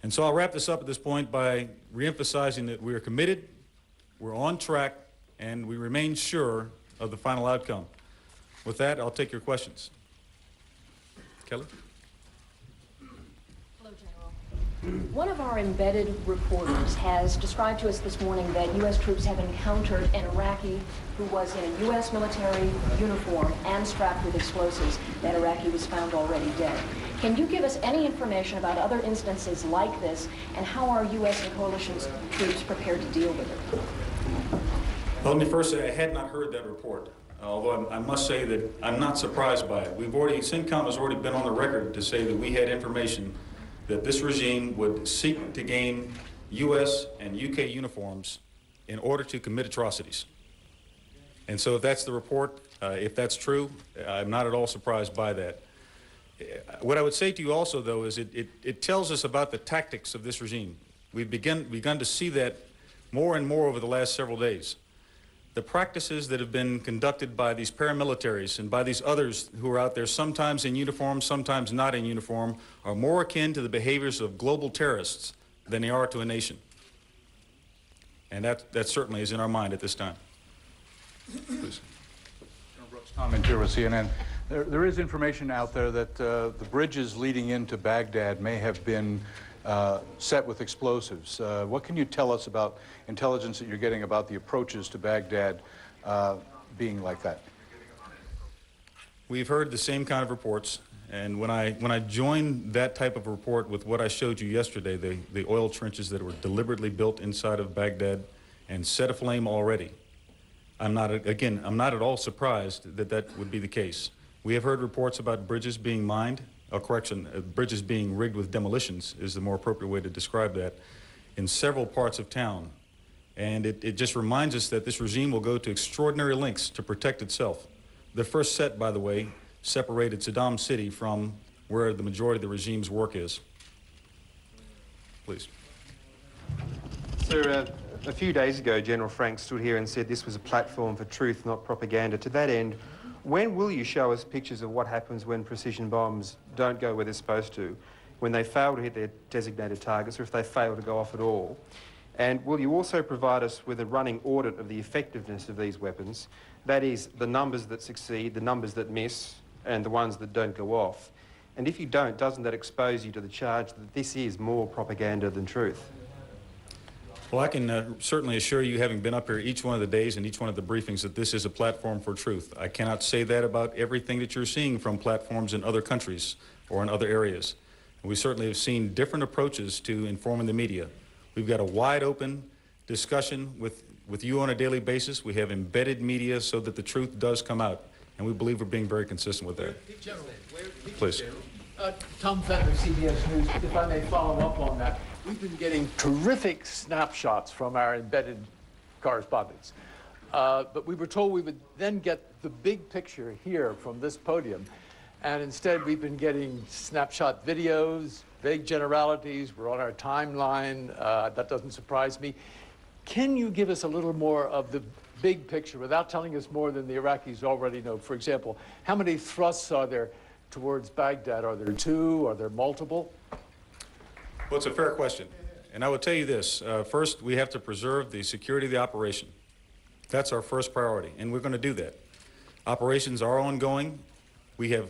And so I'll wrap this up at this point by reemphasizing that we are committed, we're on track, and we remain sure of the final outcome. With that, I'll take your questions. Kelly? Hello, General. One of our embedded reporters has described to us this morning that U.S. troops have encountered an Iraqi who was in a U.S. military uniform and strapped with explosives. That Iraqi was found already dead. Can you give us any information about other instances like this, and how are U.S. and coalition troops prepared to deal with it? Well, let me first say I had not heard that report, although I must say that I'm not surprised by it. CENTCOM has already been on the record to say that we had information that this regime would seek to gain U.S. and U.K. uniforms in order to commit atrocities. And so if that's the report, if that's true, I'm not at all surprised by that. What I would say to you also, though, is it tells us about the tactics of this regime. We've begun to see that more and more over the last several days. The practices that have been conducted by these paramilitaries and by these others who are out there, sometimes in uniform, sometimes not in uniform, are more akin to the behaviors of global terrorists than they are to a nation. And that certainly is in our mind at this time. Please. General Brooks, commentator with CNN. There is information out there that the bridges leading into Baghdad may have been set with explosives. What can you tell us about intelligence that you're getting about the approaches to Baghdad being like that? We've heard the same kind of reports, and when I joined that type of report with what I showed you yesterday, the oil trenches that were deliberately built inside of Baghdad and set aflame already, I'm not at all surprised that that would be the case. We have heard reports about bridges being mined, bridges being rigged with demolitions is the more appropriate way to describe that, in several parts of town. And it just reminds us that this regime will go to extraordinary lengths to protect itself. The first set, by the way, separated Saddam City from where the majority of the regime's work is. Please. Sir, a few days ago, General Frank stood here and said this was a platform for truth, not propaganda. To that end, when will you show us pictures of what happens when precision bombs don't go where they're supposed to, when they fail to hit their designated targets, or if they fail to go off at all? And will you also provide us with a running audit of the effectiveness of these weapons? That is, the numbers that succeed, the numbers that miss, and the ones that don't go off. And if you don't, doesn't that expose you to the charge that this is more propaganda than truth? Well, I can certainly assure you, having been up here each one of the days and each one of the briefings, that this is a platform for truth. I cannot say that about everything that you're seeing from platforms in other countries or in other areas. And we certainly have seen different approaches to informing the media. We've got a wide open discussion with you on a daily basis. We have embedded media so that the truth does come out. And we believe we're being very consistent with that. General, Please. Tom Fenner, CBS News, if I may follow up on that. We've been getting terrific snapshots from our embedded correspondents. But we were told we would then get the big picture here from this podium. And instead, we've been getting snapshot videos, vague generalities. We're on our timeline. That doesn't surprise me. Can you give us a little more of the big picture without telling us more than the Iraqis already know? For example, how many thrusts are there towards Baghdad? Are there two? Are there multiple? Well, it's a fair question. And I will tell you this. First, we have to preserve the security of the operation. That's our first priority, and we're going to do that. Operations are ongoing. We have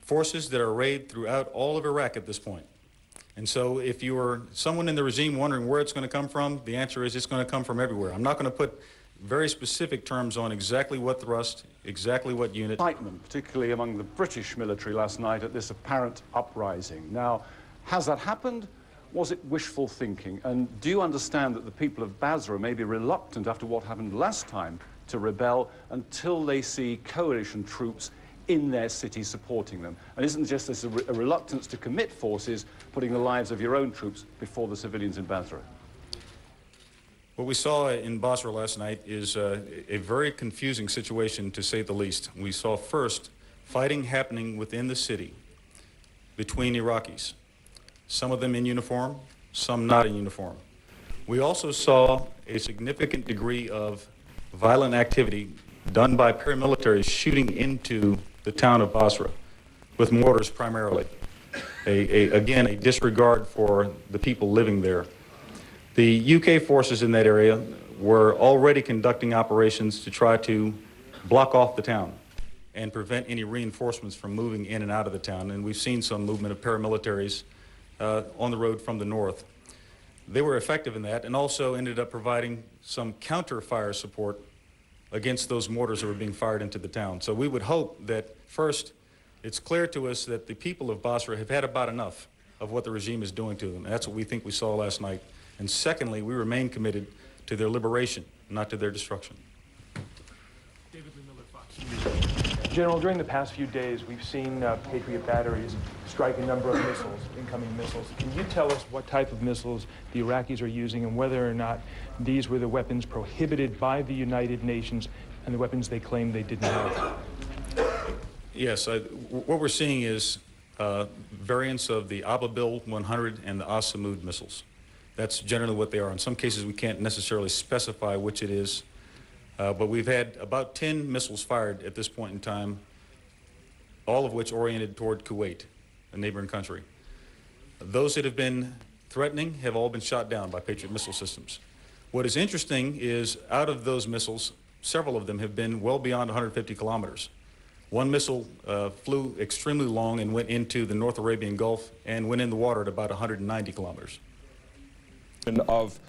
forces that are arrayed throughout all of Iraq at this point. And so if you are someone in the regime wondering where it's going to come from, the answer is it's going to come from everywhere. I'm not going to put very specific terms on exactly what thrust, exactly what unit. Excitement, particularly among the British military last night at this apparent uprising. Now, has that happened? Was it wishful thinking? And do you understand that the people of Basra may be reluctant after what happened last time to rebel until they see coalition troops in their city supporting them? And isn't just this a reluctance to commit forces, putting the lives of your own troops before the civilians in Basra? What we saw in Basra last night is a very confusing situation, to say the least. We saw first fighting happening within the city between Iraqis, some of them in uniform, some not in uniform. We also saw a significant degree of violent activity done by paramilitaries shooting into the town of Basra, with mortars primarily. again, a disregard for the people living there. The UK forces in that area were already conducting operations to try to block off the town and prevent any reinforcements from moving in and out of the town. And we've seen some movement of paramilitaries on the road from the north. They were effective in that and also ended up providing some counter-fire support against those mortars that were being fired into the town. So we would hope that, first, it's clear to us that the people of Basra have had about enough of what the regime is doing to them. And that's what we think we saw last night. And secondly, we remain committed to their liberation, not to their destruction. General, during the past few days, we've seen Patriot batteries strike a number of missiles, incoming missiles. Can you tell us what type of missiles the Iraqis are using and whether or not these were the weapons prohibited by the United Nations and the weapons they claimed they didn't have? Yes, what we're seeing is variants of the Ababil 100 and the Asamud missiles. That's generally what they are. In some cases, we can't necessarily specify which it is. But we've had about 10 missiles fired at this point in time, all of which oriented toward Kuwait, a neighboring country. Those that have been threatening have all been shot down by Patriot missile systems. What is interesting is out of those missiles, several of them have been well beyond 150 kilometers. One missile flew extremely long and went into the North Arabian Gulf and went in the water at about 190 kilometers. Of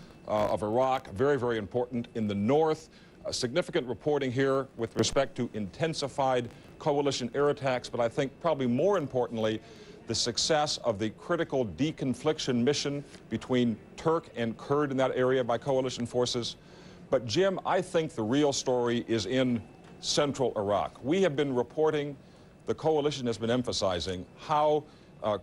Iraq, very, very important in the north. Significant reporting here with respect to intensified coalition air attacks, but I think probably more importantly, the success of the critical deconfliction mission between Turk and Kurd in that area by coalition forces. But Jim, I think the real story is in central Iraq. We have been reporting, the coalition has been emphasizing how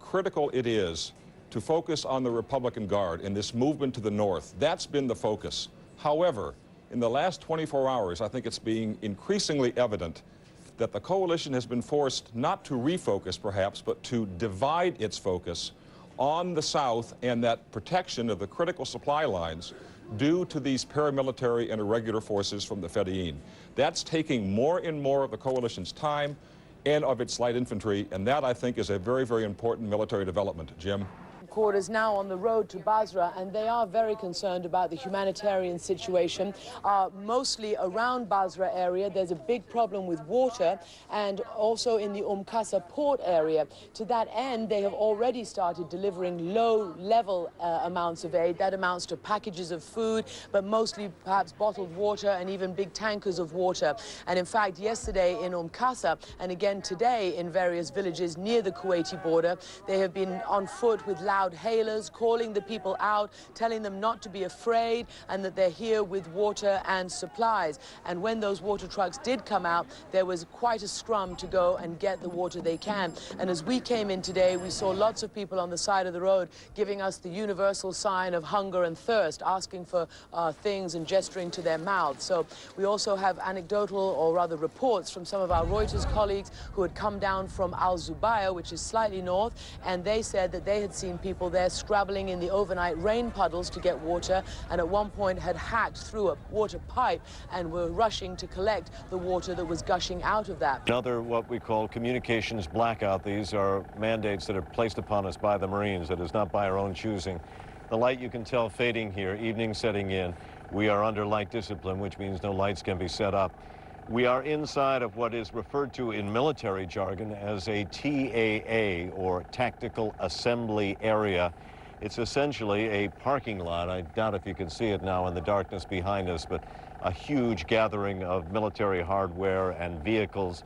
critical it is to focus on the Republican Guard in this movement to the north. That's been the focus. However, in the last 24 hours, I think it's being increasingly evident that the coalition has been forced not to refocus, perhaps, but to divide its focus on the south and that protection of the critical supply lines due to these paramilitary and irregular forces from the Fedayeen. That's taking more and more of the coalition's time and of its light infantry, and that, I think, is a very, very important military development. Jim? Headquarters now on the road to Basra, and they are very concerned about the humanitarian situation. Mostly around Basra area, there's a big problem with water, and also in the Qasr port area. To that end, they have already started delivering low-level amounts of aid. That amounts to packages of food, but mostly perhaps bottled water and even big tankers of water. And in fact, yesterday in Qasr, and again today in various villages near the Kuwaiti border, they have been on foot with loud hailers, calling the people out, telling them not to be afraid and that they're here with water and supplies. And when those water trucks did come out, there was quite a scrum to go and get the water they can. And as we came in today, we saw lots of people on the side of the road giving us the universal sign of hunger and thirst, asking for things and gesturing to their mouths. So we also have anecdotal, or rather reports, from some of our Reuters colleagues who had come down from Al-Zubayr, which is slightly north, and they said that they had seen people there scrabbling in the overnight rain puddles to get water, and at one point had hacked through a water pipe and were rushing to collect the water that was gushing out of that. Another what we call communications blackout. These are mandates that are placed upon us by the Marines. It is not by our own choosing. The light you can tell fading here, evening setting in. We are under light discipline, which means no lights can be set up. We are inside of what is referred to in military jargon as a TAA, or Tactical Assembly Area. It's essentially a parking lot. I doubt if you can see it now in the darkness behind us, but a huge gathering of military hardware and vehicles.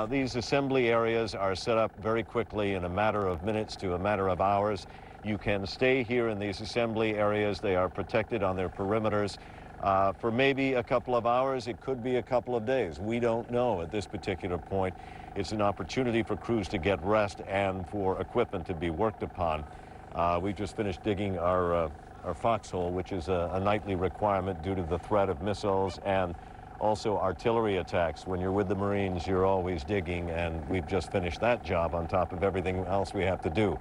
These assembly areas are set up very quickly in a matter of minutes to a matter of hours. You can stay here in these assembly areas. They are protected on their perimeters. For maybe a couple of hours, it could be a couple of days. We don't know at this particular point. It's an opportunity for crews to get rest and for equipment to be worked upon. We've just finished digging our foxhole, which is a nightly requirement due to the threat of missiles and also artillery attacks. When you're with the Marines, you're always digging, and we've just finished that job on top of everything else we have to do.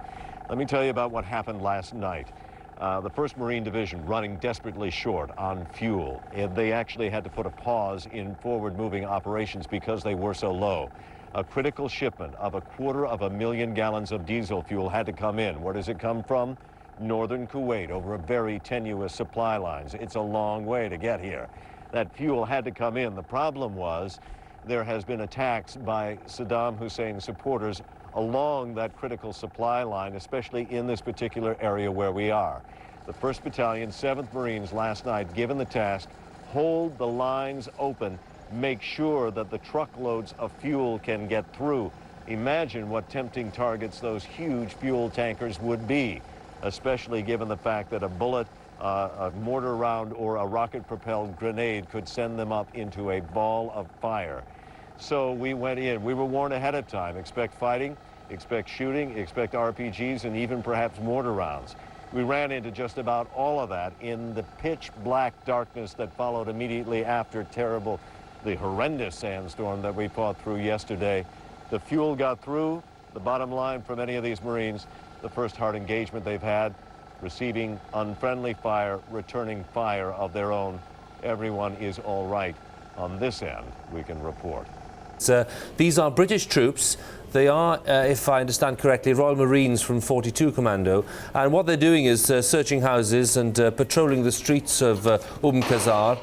Let me tell you about what happened last night. The 1st Marine Division running desperately short on fuel. They actually had to put a pause in forward-moving operations because they were so low. A critical shipment of 250,000 gallons of diesel fuel had to come in. Where does it come from? Northern Kuwait, over a very tenuous supply lines. It's a long way to get here. That fuel had to come in. The problem was there has been attacks by Saddam Hussein's supporters along that critical supply line, especially in this particular area where we are. The 1st Battalion, 7th Marines last night given the task, hold the lines open, make sure that the truckloads of fuel can get through. Imagine what tempting targets those huge fuel tankers would be, especially given the fact that a bullet, a mortar round, or a rocket-propelled grenade could send them up into a ball of fire. So we went in. We were warned ahead of time. Expect fighting, expect shooting, expect RPGs, and even perhaps mortar rounds. We ran into just about all of that in the pitch-black darkness that followed immediately after the horrendous sandstorm that we fought through yesterday. The fuel got through. The bottom line for many of these Marines, the first hard engagement they've had, receiving unfriendly fire, returning fire of their own. Everyone is all right on this end, we can report. These are British troops. They are, if I understand correctly, Royal Marines from 42 Commando, and what they're doing is searching houses and patrolling the streets of Qasr.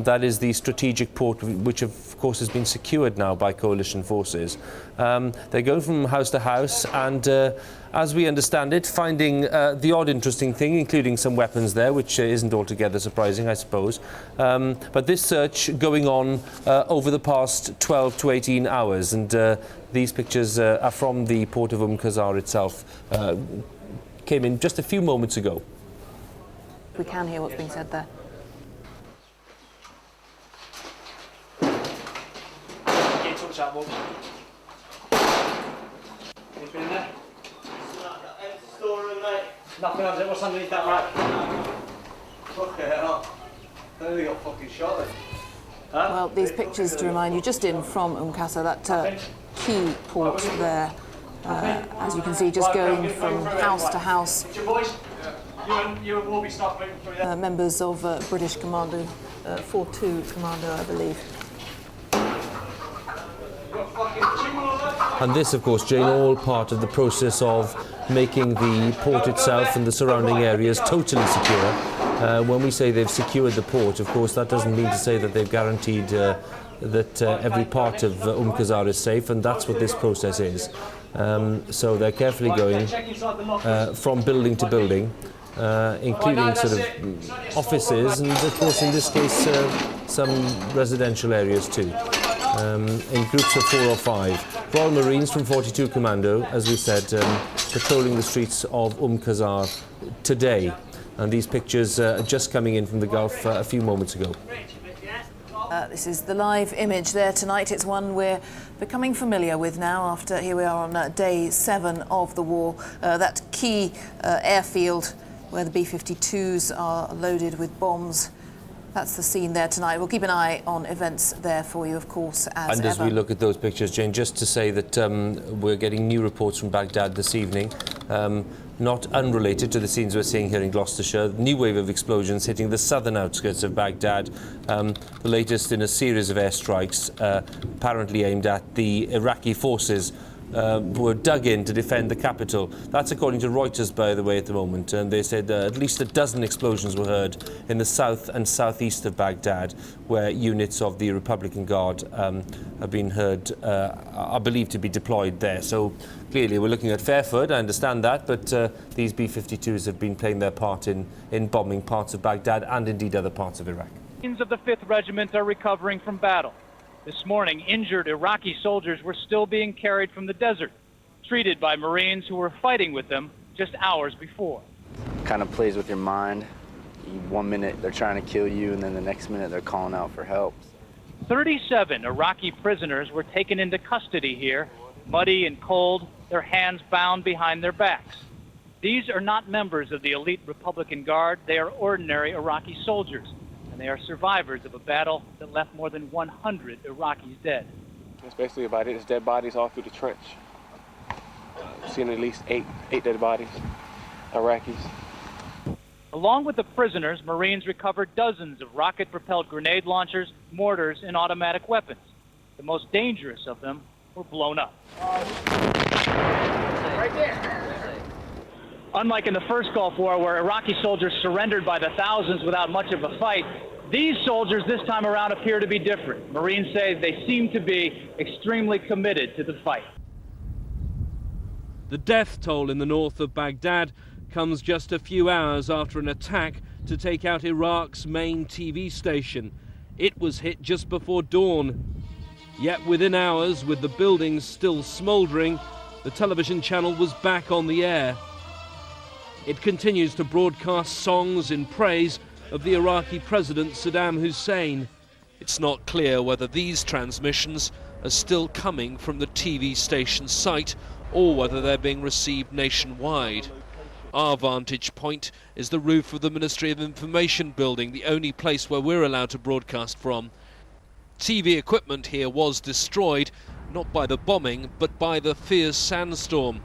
That is the strategic port, which of course has been secured now by coalition forces. They go from house to house and, as we understand it, finding the odd interesting thing, including some weapons there, which isn't altogether surprising, I suppose. But this search going on over the past 12 to 18 hours, and these pictures are from the port of Qasr itself. Came in just a few moments ago. We can hear what's being said there. Been there? Storeroom, mate. Nothing else. What's underneath that rack? Fucking hell. I think they got fucking shot then. Well, these pictures, to remind you, just in from Qasr, that key port there, as you can see, just going from house to house. You and Warby start moving through there. Members of British Commando, 42 Commando, I believe. And this, of course, Jane, all part of the process of making the port itself and the surrounding areas totally secure. When we say they've secured the port, of course, that doesn't mean to say that they've guaranteed that every part of Qasr is safe, and that's what this process is. So they're carefully going from building to building, including sort of offices and, of course, in this case, some residential areas too. In groups of 4 or 5. Royal Marines from 42 Commando, as we said, patrolling the streets of Qasr today. And these pictures are just coming in from the Gulf a few moments ago. This is the live image there tonight. It's one we're becoming familiar with now after here we are on day 7 of the war. That key airfield where the B-52s are loaded with bombs. That's the scene there tonight. We'll keep an eye on events there for you, of course, as And as ever. we look at those pictures, Jane, just to say that we're getting new reports from Baghdad this evening, not unrelated to the scenes we're seeing here in Gloucestershire. New wave of explosions hitting the southern outskirts of Baghdad, the latest in a series of airstrikes apparently aimed at the Iraqi forces were dug in to defend the capital. That's according to Reuters, by the way, at the moment. And they said at least a dozen explosions were heard in the south and southeast of Baghdad, where units of the Republican Guard have been heard, are believed to be deployed there. So clearly we're looking at Fairford, I understand that, but these B-52s have been playing their part in bombing parts of Baghdad and indeed other parts of Iraq. Of the 5th Regiment are recovering from battle. This morning, injured Iraqi soldiers were still being carried from the desert, treated by Marines who were fighting with them just hours before. Kind of plays with your mind. One minute they're trying to kill you, and then the next minute they're calling out for help. 37 Iraqi prisoners were taken into custody here, muddy and cold, their hands bound behind their backs. These are not members of the elite Republican Guard. They are ordinary Iraqi soldiers. And they are survivors of a battle that left more than 100 Iraqis dead. That's basically about it. It's dead bodies all through the trench. Seen at least eight dead bodies, Iraqis. Along with the prisoners, Marines recovered dozens of rocket-propelled grenade launchers, mortars, and automatic weapons. The most dangerous of them were blown up. Right there. Unlike in the first Gulf War, where Iraqi soldiers surrendered by the thousands without much of a fight, these soldiers this time around appear to be different. Marines say they seem to be extremely committed to the fight. The death toll in the north of Baghdad comes just a few hours after an attack to take out Iraq's main TV station. It was hit just before dawn. Yet within hours, with the buildings still smouldering, the television channel was back on the air. It continues to broadcast songs in praise of the Iraqi President Saddam Hussein. It's not clear whether these transmissions are still coming from the TV station site or whether they're being received nationwide. Our vantage point is the roof of the Ministry of Information building, the only place where we're allowed to broadcast from. TV equipment here was destroyed, not by the bombing, but by the fierce sandstorm.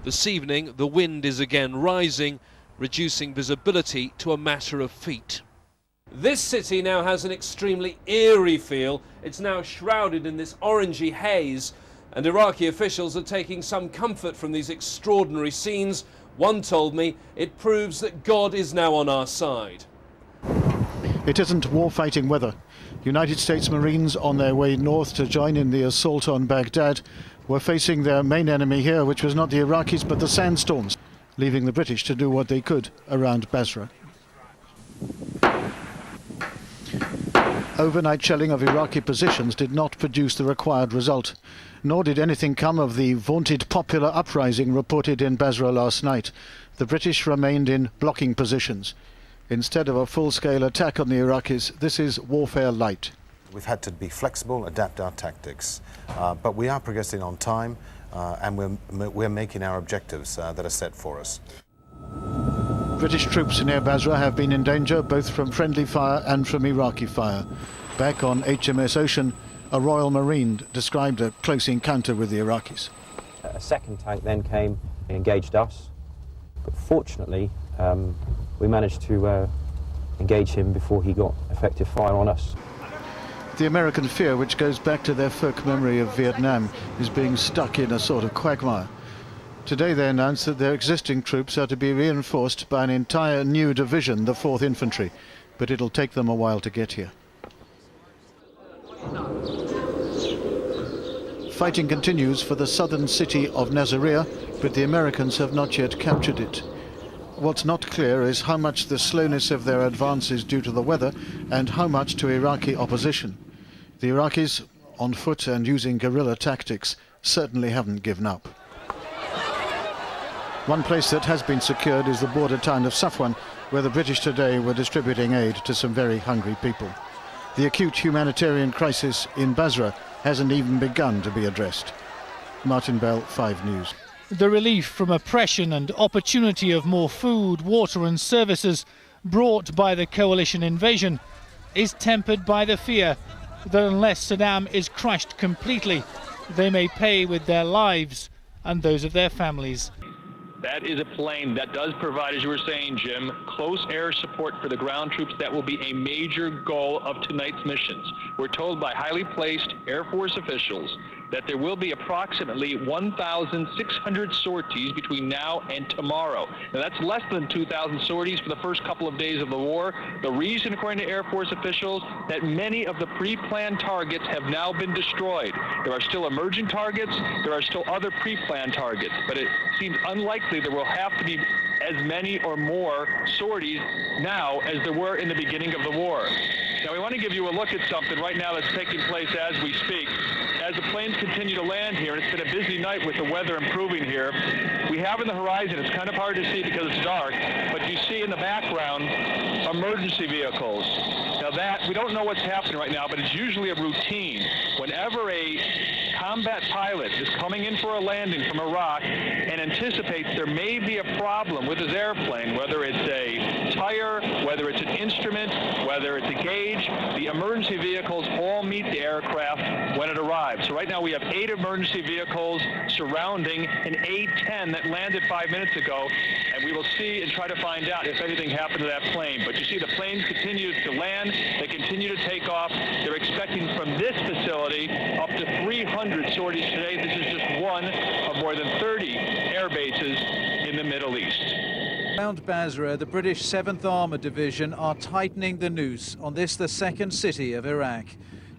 This evening, the wind is again rising, reducing visibility to a matter of feet. This city now has an extremely eerie feel. It's now shrouded in this orangey haze, and Iraqi officials are taking some comfort from these extraordinary scenes. One told me it proves that God is now on our side. It isn't war-fighting weather. United States Marines on their way north to join in the assault on Baghdad were facing their main enemy here, which was not the Iraqis but the sandstorms, leaving the British to do what they could around Basra. Overnight shelling of Iraqi positions did not produce the required result, nor did anything come of the vaunted popular uprising reported in Basra last night. The British remained in blocking positions. Instead of a full-scale attack on the Iraqis, this is warfare light. We've had to be flexible, adapt our tactics, but we are progressing on time and we're making our objectives that are set for us. British troops near Basra have been in danger both from friendly fire and from Iraqi fire. Back on HMS Ocean, a Royal Marine described a close encounter with the Iraqis. A second tank then came and engaged us, but fortunately we managed to engage him before he got effective fire on us. The American fear, which goes back to their folk memory of Vietnam, is being stuck in a sort of quagmire. Today they announced that their existing troops are to be reinforced by an entire new division, the 4th Infantry, but it'll take them a while to get here. Fighting continues for the southern city of Nasiriyah, but the Americans have not yet captured it. What's not clear is how much the slowness of their advance is due to the weather and how much to Iraqi opposition. The Iraqis, on foot and using guerrilla tactics, certainly haven't given up. One place that has been secured is the border town of Safwan, where the British today were distributing aid to some very hungry people. The acute humanitarian crisis in Basra hasn't even begun to be addressed. Martin Bell, 5 News. The relief from oppression and opportunity of more food, water and services brought by the coalition invasion is tempered by the fear that unless Saddam is crushed completely, they may pay with their lives and those of their families. That is a plane that does provide, as you were saying, Jim, close air support for the ground troops. That will be a major goal of tonight's missions. We're told by highly placed Air Force officials that there will be approximately 1,600 sorties between now and tomorrow. Now, that's less than 2,000 sorties for the first couple of days of the war. The reason, according to Air Force officials, that many of the pre-planned targets have now been destroyed. There are still emerging targets. There are still other pre-planned targets. But it seems unlikely there will have to be as many or more sorties now as there were in the beginning of the war. Now, we want to give you a look at something right now that's taking place as we speak. As the planes continue to land here, and it's been a busy night with the weather improving here, we have in the horizon, it's kind of hard to see because it's dark, but you see in the background emergency vehicles. Now that, we don't know what's happening right now, but it's usually a routine. Whenever a combat pilot is coming in for a landing from Iraq and anticipates there may be a problem with his airplane, whether it's a tire, whether it's an instrument, whether it's a gauge, the emergency vehicles all meet the aircraft when it arrives. So right now we have 8 emergency vehicles surrounding an A-10 that landed 5 minutes ago, and we will see and try to find out if anything happened to that plane. But You see the planes continue to land. They continue to take off. They're expecting from this facility up to 300 sorties today. This is just one of more than 30 air bases in the Middle East. Around Basra, the British 7th Armoured Division are tightening the noose on this, the second city of Iraq.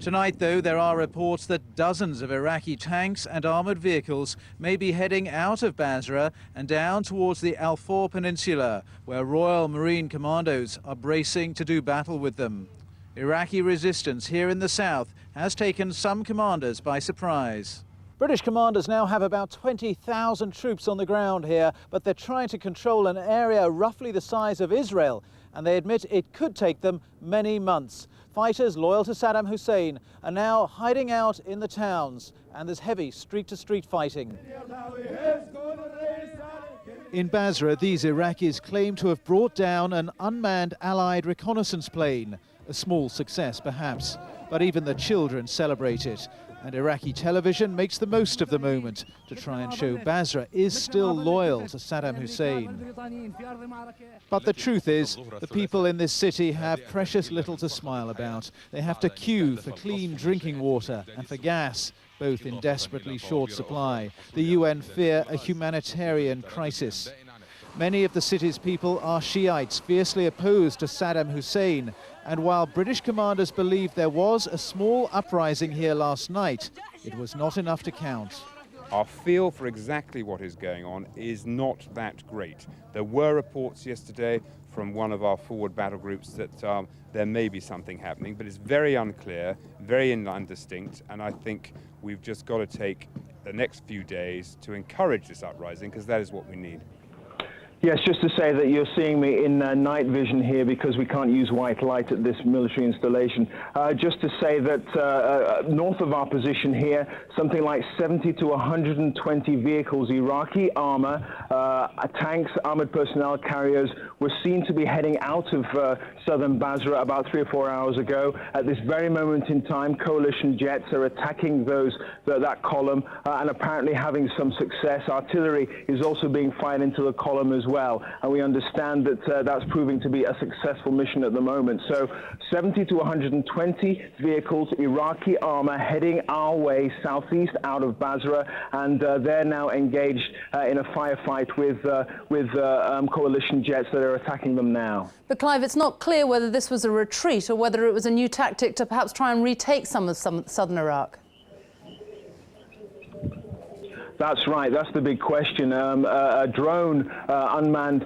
Tonight, though, there are reports that dozens of Iraqi tanks and armoured vehicles may be heading out of Basra and down towards the Al Faw Peninsula, where Royal Marine Commandos are bracing to do battle with them. Iraqi resistance here in the south has taken some commanders by surprise. British commanders now have about 20,000 troops on the ground here, but they're trying to control an area roughly the size of Israel, and they admit it could take them many months. Fighters loyal to Saddam Hussein are now hiding out in the towns, and there's heavy street-to-street fighting. In Basra, these Iraqis claim to have brought down an unmanned Allied reconnaissance plane. A small success, perhaps, but even the children celebrate it. And Iraqi television makes the most of the moment to try and show Basra is still loyal to Saddam Hussein. But the truth is, the people in this city have precious little to smile about. They have to queue for clean drinking water and for gas, both in desperately short supply. The UN fear a humanitarian crisis. Many of the city's people are Shiites, fiercely opposed to Saddam Hussein. And while British commanders believe there was a small uprising here last night, it was not enough to count. Our feel for exactly what is going on is not that great. There were reports yesterday from one of our forward battle groups that there may be something happening, but it's very unclear, very indistinct, and I think we've just got to take the next few days to encourage this uprising, because that is what we need. Yes, just to say that you're seeing me in night vision here because we can't use white light at this military installation. Just to say that north of our position here, something like 70 to 120 vehicles, Iraqi armor, tanks, armored personnel carriers, were seen to be heading out of southern Basra about 3 or 4 hours ago. At this very moment in time, coalition jets are attacking that column and apparently having some success. Artillery is also being fired into the column as well, and we understand that that's proving to be a successful mission at the moment. So 70 to 120 vehicles, Iraqi armor, heading our way southeast out of Basra, and they're now engaged in a firefight with coalition jets that are attacking them now. But Clive, it's not clear whether this was a retreat or whether it was a new tactic to perhaps try and retake some of southern Iraq. That's right. That's the big question. A drone, unmanned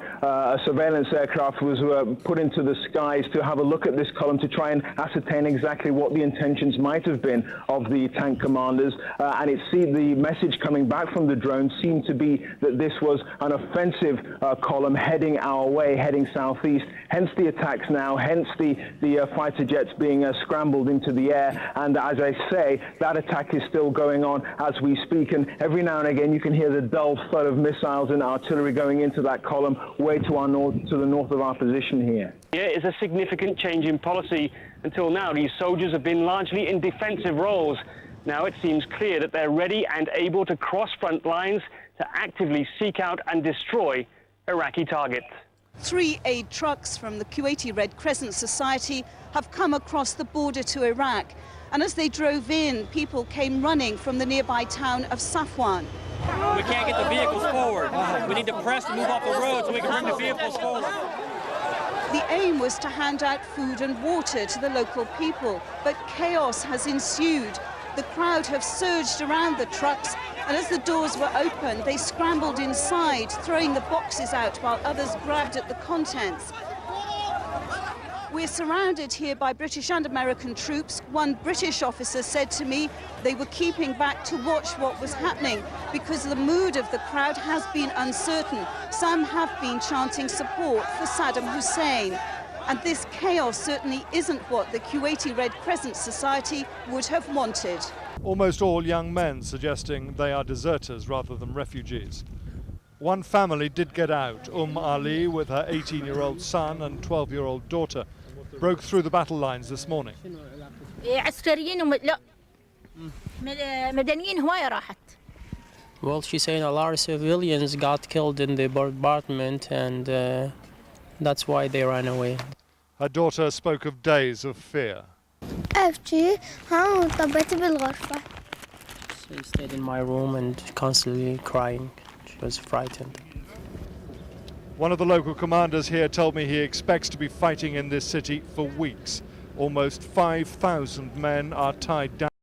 surveillance aircraft was put into the skies to have a look at this column to try and ascertain exactly what the intentions might have been of the tank commanders. And the message coming back from the drone seemed to be that this was an offensive column heading our way, heading southeast. Hence the attacks now, hence the fighter jets being scrambled into the air. And as I say, that attack is still going on as we speak. And every now and again, you can hear the dull thud of missiles and artillery going into that column way to the north of our position here. Yeah, it's a significant change in policy. Until now, these soldiers have been largely in defensive roles. Now it seems clear that they're ready and able to cross front lines to actively seek out and destroy Iraqi targets. 3 aid trucks from the Kuwaiti Red Crescent Society have come across the border to Iraq. And as they drove in, people came running from the nearby town of Safwan. We can't get the vehicles forward. We need to press to move off the road so we can bring the vehicles forward. The aim was to hand out food and water to the local people, but chaos has ensued. The crowd have surged around the trucks, and as the doors were opened, they scrambled inside, throwing the boxes out while others grabbed at the contents. We're surrounded here by British and American troops. One British officer said to me they were keeping back to watch what was happening because the mood of the crowd has been uncertain. Some have been chanting support for Saddam Hussein. And this chaos certainly isn't what the Kuwaiti Red Crescent Society would have wanted. Almost all young men suggesting they are deserters rather than refugees. One family did get out. Ali, with her 18-year-old son and 12-year-old daughter, broke through the battle lines this morning. Well, she's saying a lot of civilians got killed in the bombardment, and that's why they ran away. Her daughter spoke of days of fear. She stayed in my room and constantly crying. She was frightened. One of the local commanders here told me he expects to be fighting in this city for weeks. Almost 5,000 men are tied down.